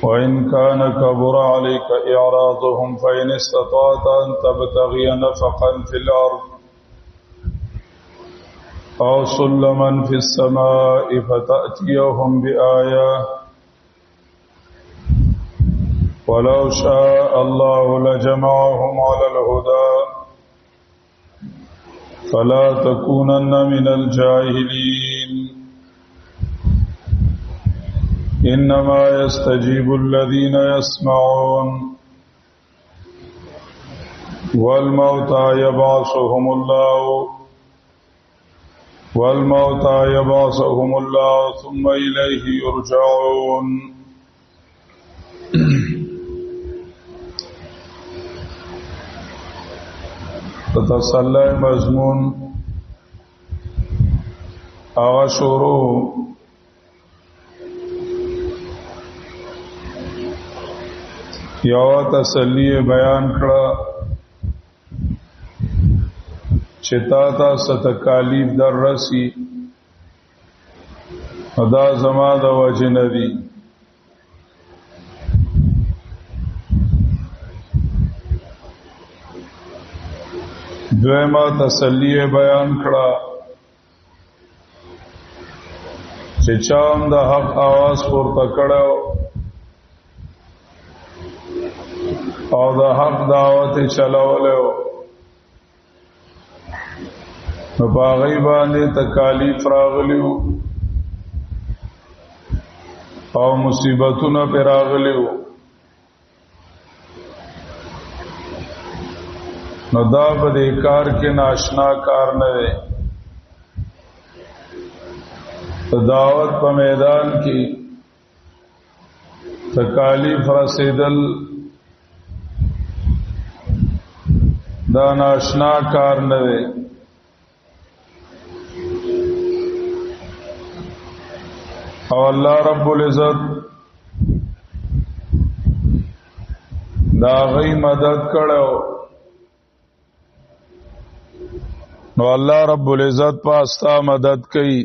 وإن كان كبر عليك إعراضهم فإن استطعت أن تبتغي نفقا في الأرض أو سلما في السماء فتأتيهم بآية ولو شاء الله لجمعهم على الهدى فلا تكونن من الجاهلين إنما يستجيب الذين يسمعون والموتى يبعثهم الله ثم إليه يرجعون تتسلى مضمون آغا شروع یو تسلی بیان کړه چې تا ته ستکالیف در رسی دا زما د وجه نه دي دویمه تسلی بیان کړه چې چا هم د حق आवाज پورته کړو او د حق دعوت چلولو نو باغی باندې تکالیف راغلیو او مصیبتونه پر راغلیو نو دا په دې کار کې ناشنا کار نه دی دعوت په میدان کې تکالیف رسیدل دا ناشنا کار نه دی او الله رب العزت دا غي مدد کړو نو الله رب العزت پاستا مدد کوي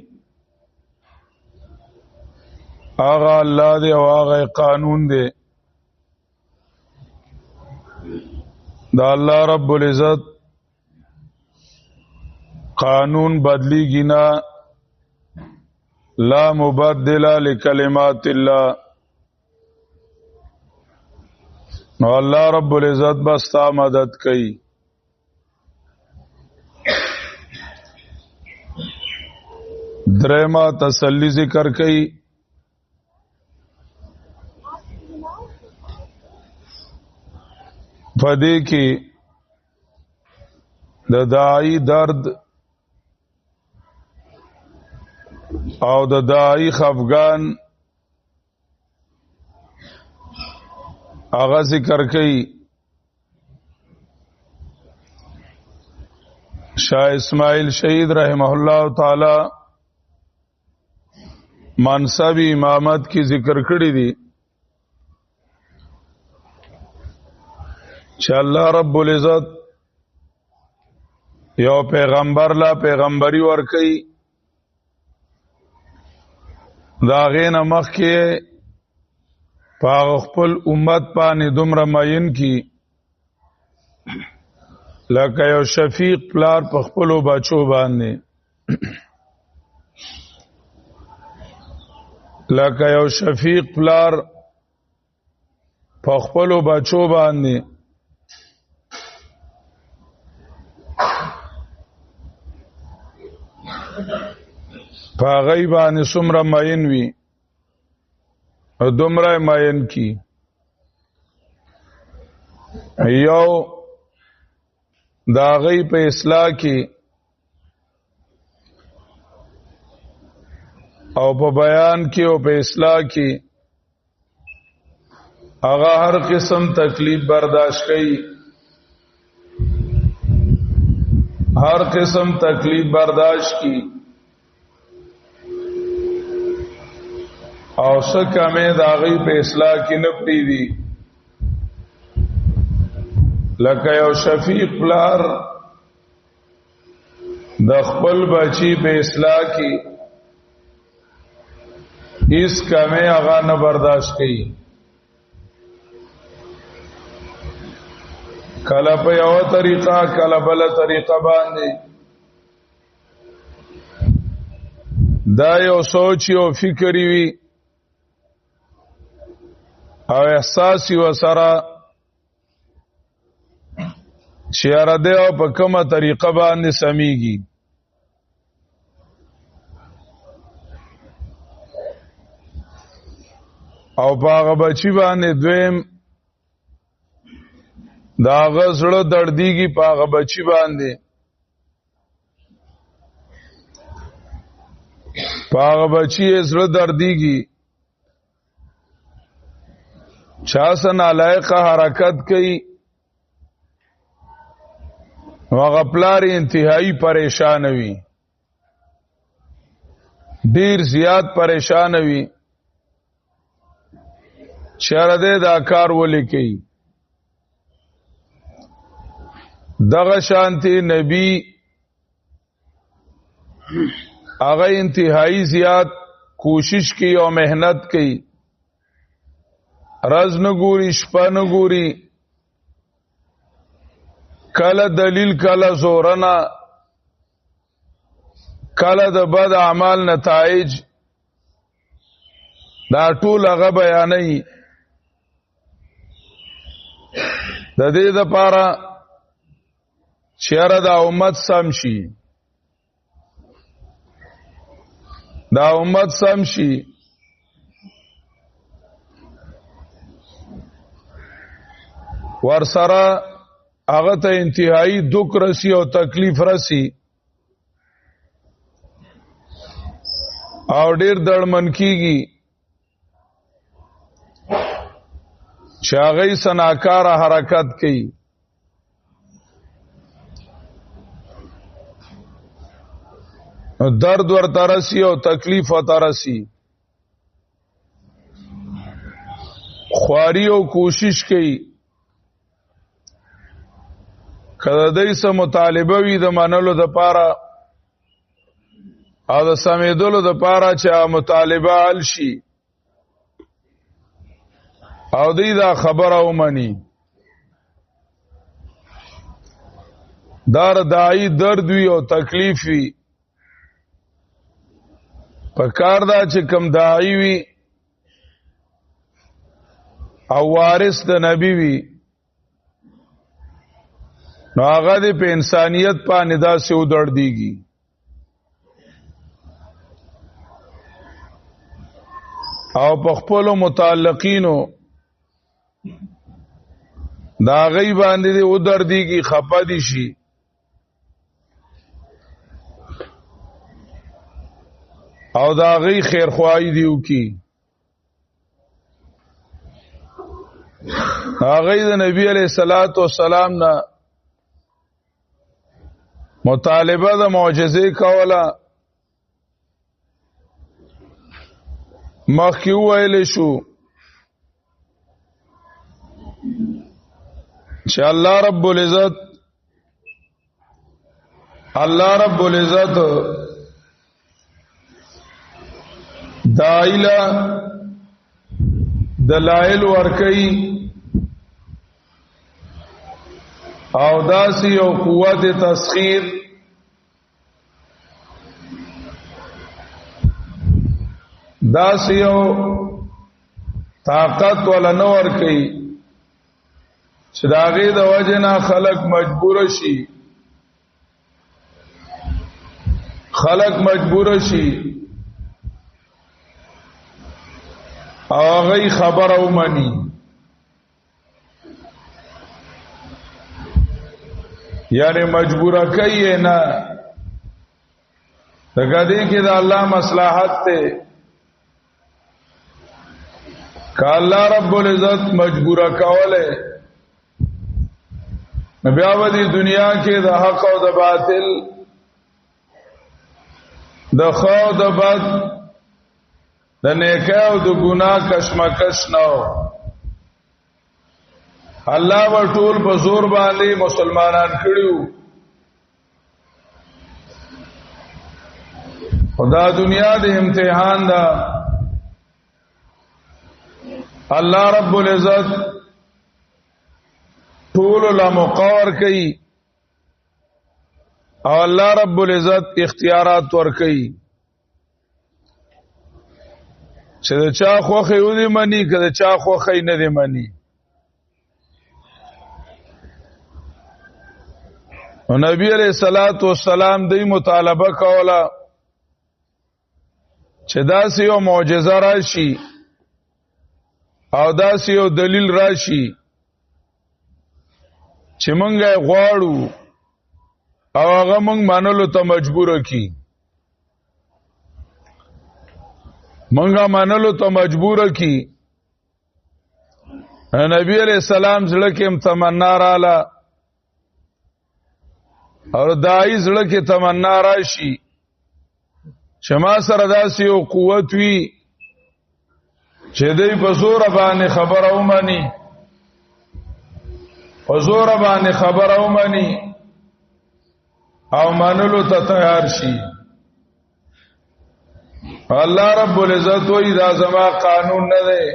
آغا الله دی او آغا قانون دی دا الله رب العزت قانون بدلی گنا لا مبدل لکلمات الله نو الله رب العزت بستا مدد کوي درما تسلی ذکر کوي پدې کې د داعی درد او د داعی خفغان هغه ذکر کوي شاه اسماعیل شهید رحمه الله تعالی منصب امامت کی ذکر کړی دی چې الله رب العزت یو پیغمبر لا پیغمبري ورکي دا غین مخ کې پاغ خپل امت باندې دومره ماین کی لکه یو شفیق پلار په خپل بچو باندې لکه یو شفیق پلار په خپل بچو باندې پا غیبان سمر مین وی او دمرا مین کی یو دا غی په اصلاح کی او په بیان کی او په اصلاح کی هغه هر قسم تکلیف برداشت کړي ہر قسم تکلیف برداشت کی او سکمه داغی په اصلاح کې نه پریدي لکه یو شفیق پلار د خپل بچی په اصلاح کې اس کمی هغه نه برداشت کوي کله په یو طریقه کله بل طریقه باندې دا یو سوچ او فکر وي او احساس یو سره چې اراده او په کومه طریقه باندې سميږي او باغ بچی باندې دویم دا غزړه دردیږي باغ بچی باندې باغ بچی زړه دردیږي چا سن علایق حرکت کوي وغپلار انتهایی پریشان وي ډیر زیات پریشان وي شرده دا کار ولیکي دغه شانتی نبی هغه انتهایی زیات کوشش کی او مهنت کی رز نګوري شپه نګوري کله دلیل کله زورنا کله د بد اعمال نتایج دا ټول هغه بیانې د دې لپاره چیرې دا امت سم شي دا امت سم شي ورسره هغه ته انتهایی دک رسی او تکلیف رسی او ډیر دړمن کیږي چې هغه سناکار حرکت کوي درد ورته رسی او تکلیف ورته رسی خواري او کوشش کوي کله دای سم مطالبه وي د منلو د پاره او د سمیدلو د پاره چې مطالبه حل شي او دی دا خبره ومني دار دای درد وی او تکلیف وی پکار دا چې کم دای وی او وارث د نبی وی نو هغه د په انسانيت باندې دا سه ودړ دیږي او په خپل متعلقینو دا غي باندې ودړ دیږي خپه دي شي او دا غي خیر خوای دیو کی هغه د نبی علیہ الصلوۃ والسلام نه مطالبه د معجزې کوله مخکې ویل شو چې الله رب العزت دایلا دلائل ورکی او داسی او قوت تسخیر داسی او طاقت ولا نور کوي چې داغه د وجنا خلق مجبور شي او هغه خبر او مني یعنی مجبور کوي نه دغه دې کې د الله مصلحت ته که الله رب العزت مجبور کوله بیا و دې دنیا کې د حق او د باطل د خو او د بد د نیک او د ګناه کشمکش نو الله و ټول په زور باندې مسلمانان کړیو خدا دنیا د امتحان دا الله رب العزت ټول لا مقور کوي او الله رب العزت اختیارات ور کوي چې دا چا خوخه یو دی منی کله چا خوخه نه دی منی او نبی علیہ الصلوۃ والسلام دې مطالبه کوله چې دا یو معجزه راشي او دا یو دلیل راشي چې مونږه غواړو او هغه مونږ منلو ته مجبور کی مونږه منلو ته مجبور کی نبی علیہ السلام زړه کې تمنا رااله او دای زړه کې تمنا راشي چې ما سره داسې یو قوت وي چې دې په زور باندې خبره ومني په زور باندې خبره ومني او منلو ته تیار شي الله رب العزت وی دا زما قانون نه دی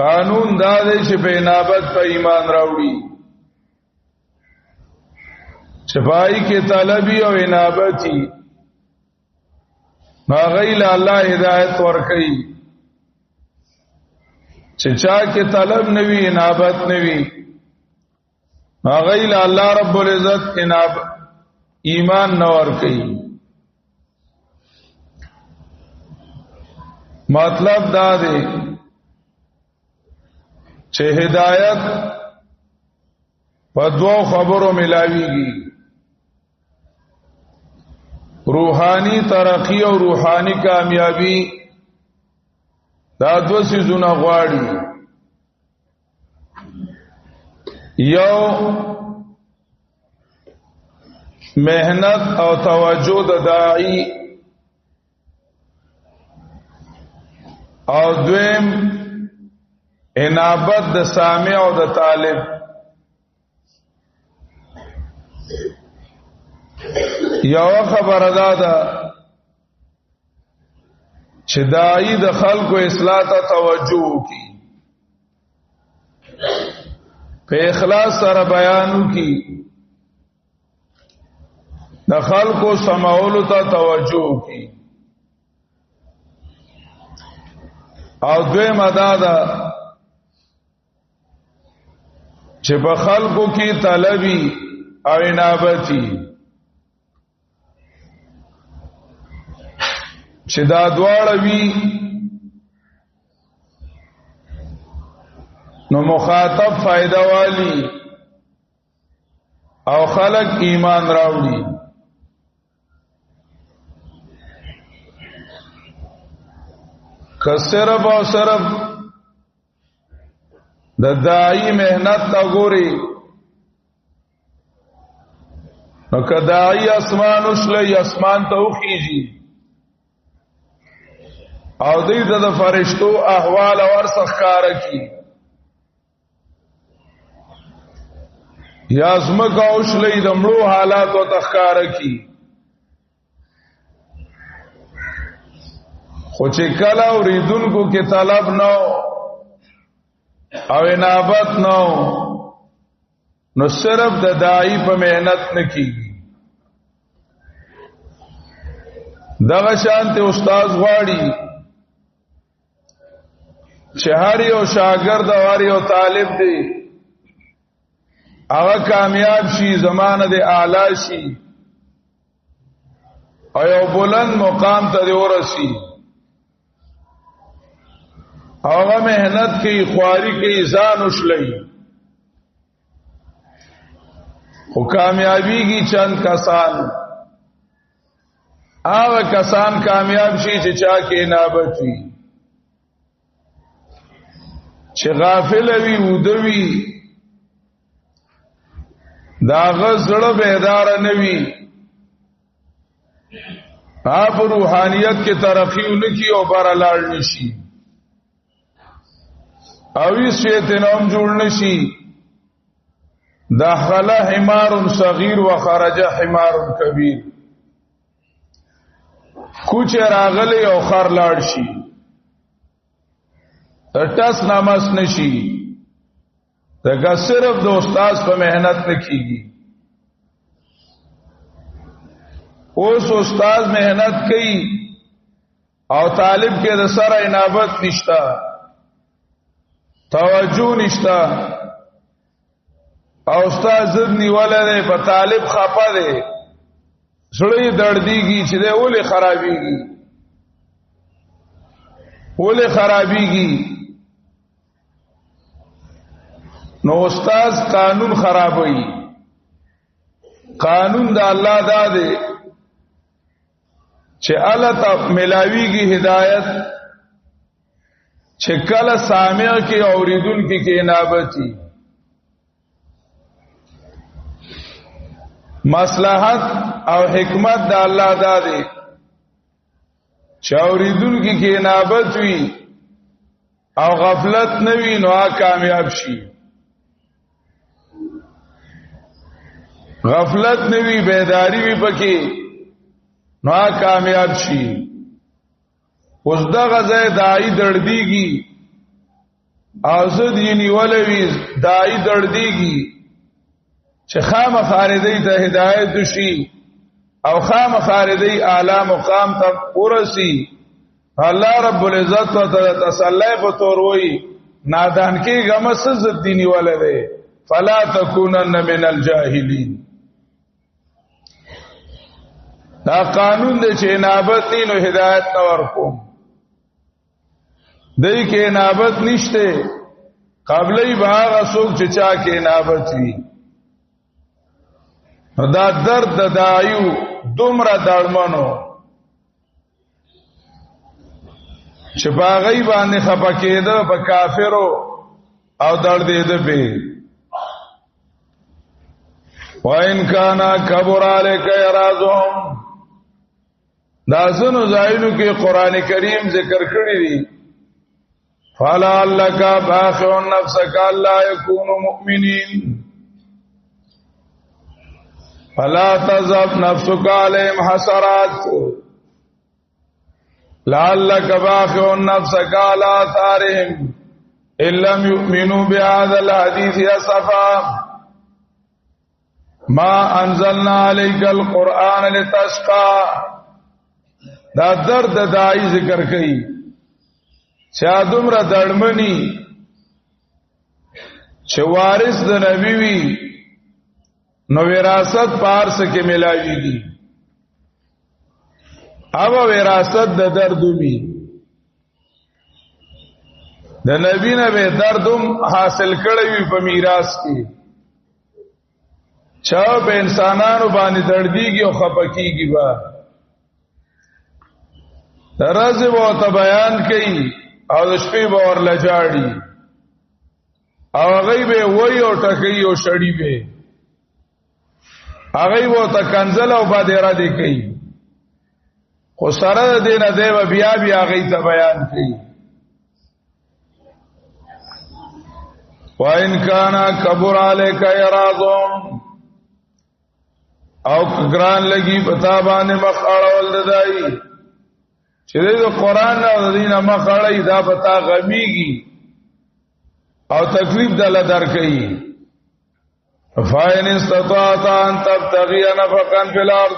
قانون دا دی چې په انابت په ایمان راوړي شفائی کے طلبی او انابتی غیل اللہ ہدایت ورکی چچا کے طلب نوی انابت نوی غیل اللہ رب العزت ایمان نور کی مطلب دا دے چه ہدایت پا دو خبروں ملاوی گی روحانی ترقی او روحانی کامیابی دا دو سیزونه غواړي یو مهنت او توجه د داعی او دویم انابت د سامع او د طالب یو خبر ادا ده چې داعی د خلکو اصلاح ته توجه وکي په اخلاص سره بیان وکي د خلکو سماولو ته توجه وکي او دویم ادا ده چې په خلکو کې طلبي او انابتي چې دا دواړه وی نو مخاطب فائدہ والی او خلق ایمان راوړي که صرف او صرف د داعی مهنت تا ګوري نو که داعی اسمان وشلي اسمان ته وخیږي او دې د فرشتو احوال ورڅخه کار کی یا زمکه او شلې د مړو حالات او تخکار کی خو چې کله اوریدونکو کې طلب نو او انابت نو صرف د داعی په مهنت نه کیږي دغه شانته استاد غواړي چې هر یو شاګرد او هر یو طالب دی هغه کامیاب شي زمانه د اعلی شي او یو بلند مقام ته ورسی هغه مهنت کوي خواري کوي ځان وشلي خو کامیابیږي چند کسان هغه کسان کامیاب شي چې چا کې انابت وي چې غافل وي ودوي دا غزړه بیدار نه وي آپ روحانیت کې ترقی ونکي او بار لاړ نشي او شیطانوم جوړ نشي داخله حمار صغیر وخرج حمار کبیر کوچ راغلی او خر لاړ شي ټس نامس نشي دغه صرف د استاد په مهنت نه کیږي اوس استاد مهنت کوي او طالب کې د سره انابت نشتا توجه نشتا او استاد زد نیواله ده په طالب خپه ده سړی درديږي چې ده ولې خرابيږي نو استاد قانون خرابوي قانون د الله دا ده چې الله ته ملاويږي هدایت چې کله سامع کې اوریدونکو کې انابتي مصلحت او حکمت د الله دا دی چې اوریدونکو کې انابت وي او غفلت نه وي نو کامیاب شي غفلت نه وي بیداری وي پکې نو کامیاب شي اوس دا غزه دای درديږي ازد یې ولوي دای درديږي چې خام خاردی ته هدایت شي او خام خاردی اعلی مقام ته ورسي الله رب العزت ته تسلی په تور وای نادان کې غم سزت دیني ولوي فلا تکونن من الجاهلین دا قانون دی چې انابت نو هدایت نه ورکوم دای کې انابت نشته قبلې باغ اسوک چې چا کې انابت وي دا درد د دایو دومره دړمنو چې باغی باندې خپکېده په کافرو او درد دې به وَإِنْ كَانَ كَبُرَ عَلَيْكَ إِعْرَاضُهُمْ دا زنو زاینو کې قران کریم ذکر کړی دی فَلَعَلَّكَ بَاخِعٌ نَفْسَكَ أَلَّا يَكُونُوا مُؤْمِنِينَ فَلَا تَذْهَبْ نَفْسُكَ عَلَيْهِمْ حَسَرَاتٍ لَعَلَّكَ بَاخِعٌ نَفْسَكَ عَلَى آثَارِهِمْ إِن لَّمْ يُؤْمِنُوا بِهَذَا الْحَدِيثِ أَسَفًا مَا أَنزَلْنَا عَلَيْكَ الْقُرْآنَ لِتَشْقَى دا درد دای ذکر کړي چا دومره دړمنی چې وارث د نبی وی نو وراثت پارس کې ملاويږي او وراثت د دردومي د نبی نه به دردوم حاصل کړی وي په میراث کې چا په انسانانو باندې درديږي او خپکیږي با درازه وو ته بیان کړي او د شپې به ور لجاړي او غیب وای او ټکې او شړی به هغه وو ته کنزل او باندې را دي کوي خو سره دې نه دی بیا هغه ته بیان کړي وَإِنْ كَانَ كَبُرَ عَلَيْكَ إِعْرَاضُهُمْ او ګران لګي پتا باندې مخ اړول ددای چې د قران او د دین مخ اړای دا پتا غمیږي او تکلیف دل درکې فاین استطاعت ان تبتغي نفقا فی الارض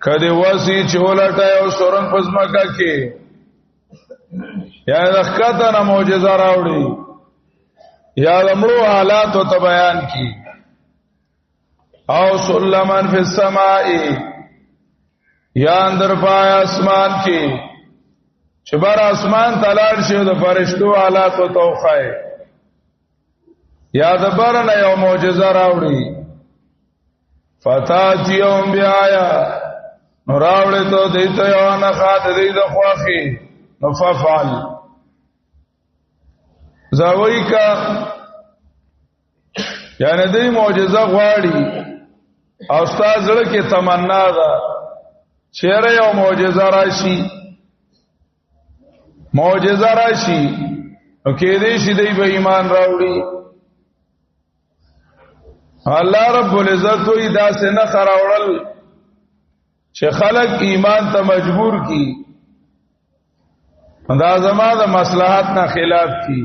کدی وسی چولټه او سورن پزماکا کې یا رخته نه معجزه راوړي یا لمړو حالات او بیان کی او سلمن فی السماء یا اندر پای اسمان کې چې بار اسمان تلاړ شي د فرشتو حالات او توخای یا د بار نه یو معجزه راوړي فتاتیهم بیایا نو راوړي ته دیته یو نه خاط دی د خواخي نو ففعل زاوی کا یعنی دی معجزه غواړي او استاد زړه کې تمنا ده چیرې یو معجزه راشي او کې دې شي دی به ایمان راوړي الله رب العزت وی دا سه خراوړل چې خلق ایمان ته مجبور کی دا زما د مصلحت نه خلاف کی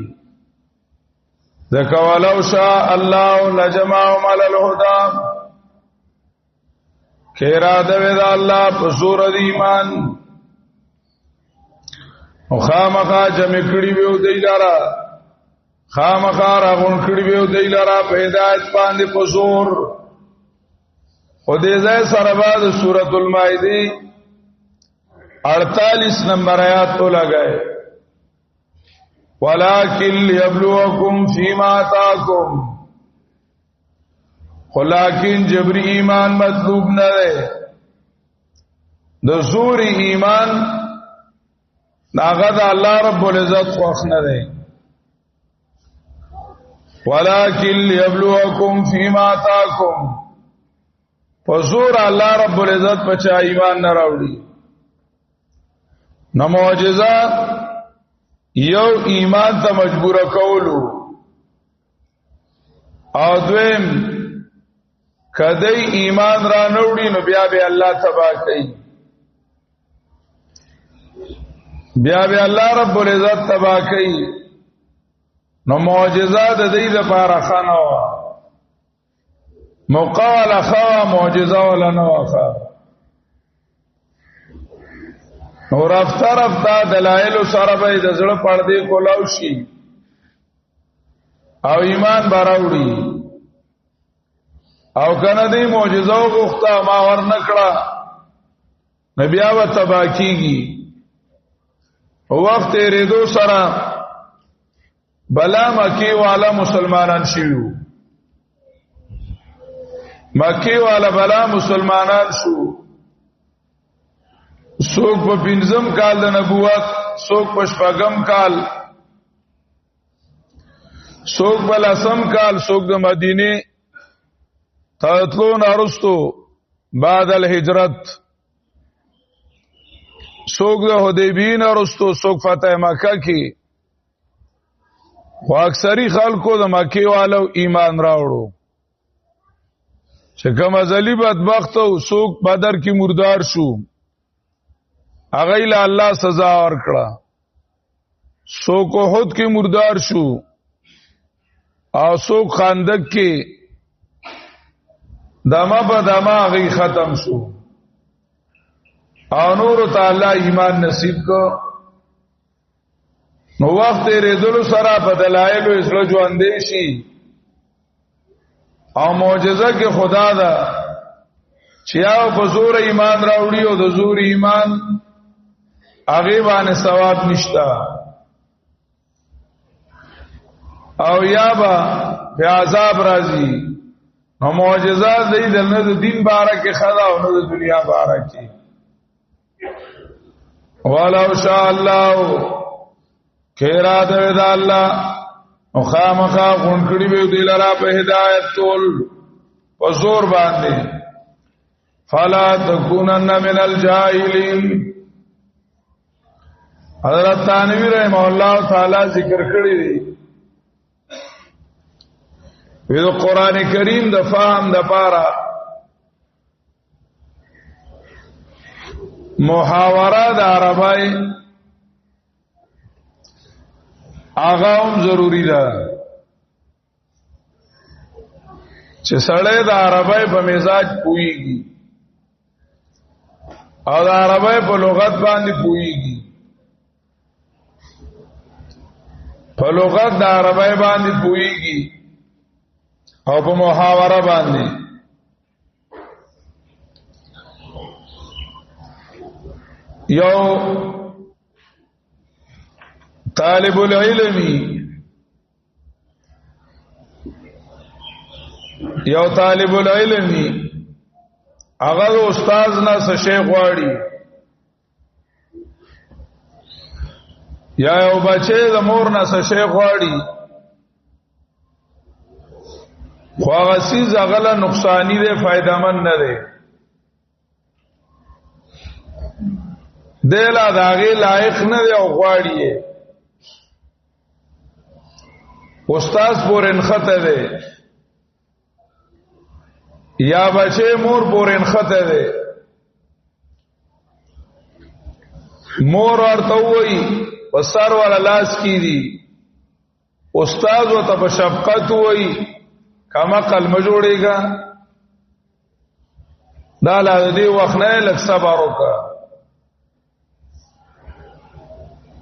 ذکا ولو شاء الله لجمعهم على الهدى کیرا د ودا الله په زور د ایمان او خامخا جمع کړي وو دی لارا خامخا راغون کړي وو دی لارا په هدایت باندې په زور او دې ځای سره بعد سورۃ المائده 48 نمبر آیات تو لگائے ولکن لیبلوکم فیما آتاکم لیکن جبری ایمان مطلوب نہ رہے د زور ایمان ناغد اللہ رب العزت خوخ نہ رہے ولکن لیبلوکم فیما آتاکم فزور اللہ رب العزت پچا ایمان نہ راوڑی نو معجزہ یو ایمان ته مجبور کولو او دویم کدی ایمان را نوړي نو بیا به الله تبا کوي بیا به الله رب العزت تبا کوي نو معجزہ د دې لپاره خانه مقال خوا معجزہ ولا نو خوا نو رفتا رفتا دلائل سره به د زړه پردې کولاو شي او ایمان باراوړي او کنه دې معجزه وغوښته ما ور نکړه نبي او تباکیږي وخت ریدو سره بلا مکی والا مسلمانان شیو مکی والا بلا مسلمانان شو سوک په پنځم کال د نبوت سوک په شپږم کال سوک په لسم کال سوک د مدینه تطلون ارستو بعد الهجرت سوک د حدیبین ارستو سوک فتح مکه کی خو اکثری خلکو د مکی والو ایمان راوړو چې کوم ازلی بدبخت او سوک بدر کی مردار شو هغه له الله سزا ورکړه سوک احد کې مردار شو او سوک خندق کې دما په دما هغه ختم شو او نور تعالی ایمان نصیب کو نو وخت ریدلو سره په دلایل او اسلو ژوندې شي او معجزه کې خدا دا چې او په زور ایمان راوړي او د زور ایمان هغه باندې ثواب نشتا او یا با په عذاب راځي نو معجزات دې دنه د دین بارکه خدا او د دنیا بارکه ولو شاء الله کیرا دې د الله او خامخا غون کړي به دې لرا په هدایت تول په زور باندې فلا تکونن من الجاهلین حضرت تانوی رحمه الله تعالی ذکر کړی دی وی قرآن کریم د فهم د پاره محاوره د عربی هغه هم ضروری ده چې سړی د عربی په مزاج پويږي او د عربی په لغت باندې پويږي په لغت د عربی باندې پويږي او په محاوره باندې یو طالب العلمی هغه استاد نه څه شیخ واړي یا یو بچی د مور نه څه شیخ واړي خو هغه سیز هغه نقصانی دی فائدمن نه دی دلا داغه لایق نه دی او غواړي استاد پورن خطه دی یا بچه مور پورن خطه دی مور ورته وای وسر ولا لاس کی دي استاد و ته شفقت وای کما قلم جوړيګا دا لا دې وخت نه لک صبر وکا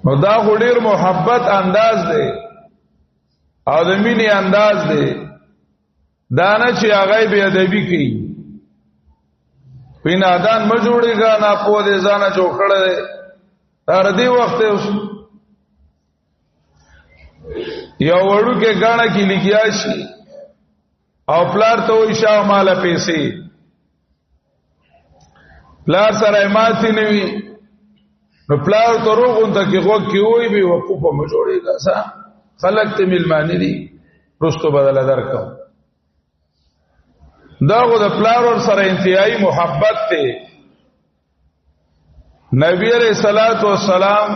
نو دا غډیر محبت انداز دی او د مینې انداز دی دا نه چې هغه به ادبی کوي پینادان م جوړيګا نه په دې ځانه جوړ کړل تر دې وخت یو وړو کې غاڼه کې لګیا شي او پلار ته وې شاو مال پیسې پلار سره ماتي نوي نو پلار ته روغون ته کې غوږ کې وې به وقوف م جوړيګا سا خلق ته ملمانی دي رستو بدل درکو دا غو د پلار ور سره انتهایی محبت ته نبی علیہ الصلوۃ والسلام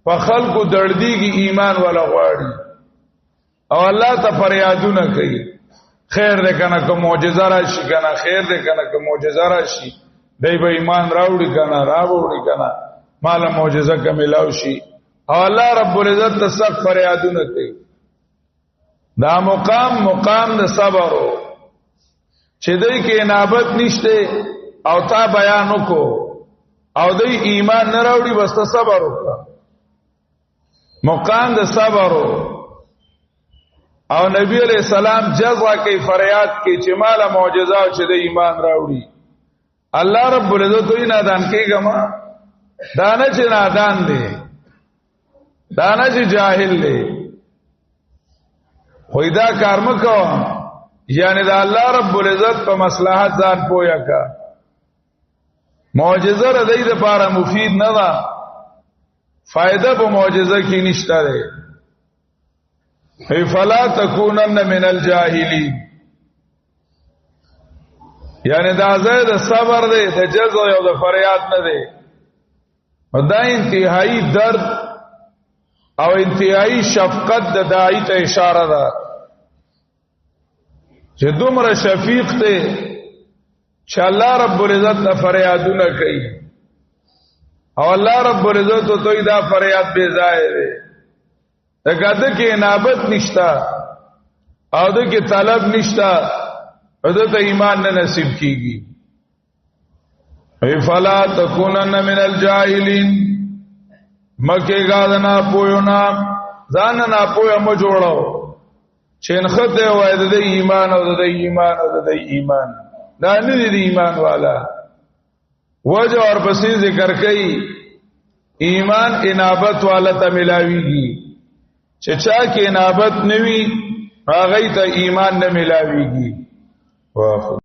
په خلقو دړدیږي ایمان ولا غواړي او الله ته فریادونه کوي خیر دې کنه کوم معجزه راشي کنه خیر دې کنه کوم معجزه راشي دای به ایمان راوړي کنه راوړي کنه مال معجزه کملاو شي او الله رب العزت ته سخت فریادونه کوي دا مقام د صبر چې دای کې انابت نشته او تا بیان وکړو او دای ایمان نه راوړي بس ته صبر وکړه مقام د صبر او نبی علیہ السلام جزا کوي فریاد کوي چې مال معجزه او چې د ایمان راوړي الله رب العزت یې نادان کېګما دانه چې نادان دی دانه چې جاهل دی خویدا کار مکو یعنی دا الله رب العزت په مصلحت ځان پویا کا معجزه ر دې لپاره مفید نه ده فائدہ په معجزه کې نشته ده فلا تکونن من الجاهلین یعنی دا زید صبر ده د جزا او د فریاد نه ده دا انتهایی درد او انتهایی شفقت د داعی ته اشاره ده چې دومره شفیق ته چې الله رب العزت ته فریادونه کوي او الله رب العزت ته دا فریاد بے ځای دی دغه کې انابت نشتا او دغه طلب نشتا او ته ایمان نه نصیب کیږي فلا تکونن من الجاهلین مکه غاذنا پویونا ځان نه پوی م جوړو چنخته وای د ایمان او د ایمان او د ایمان دا نه دی ایمان والا وجه اور پسې ذکر کړي ایمان انابت والا ته ملاويږي چې چا کې انابت نوي هغه ته ایمان نه ملاويږي واخ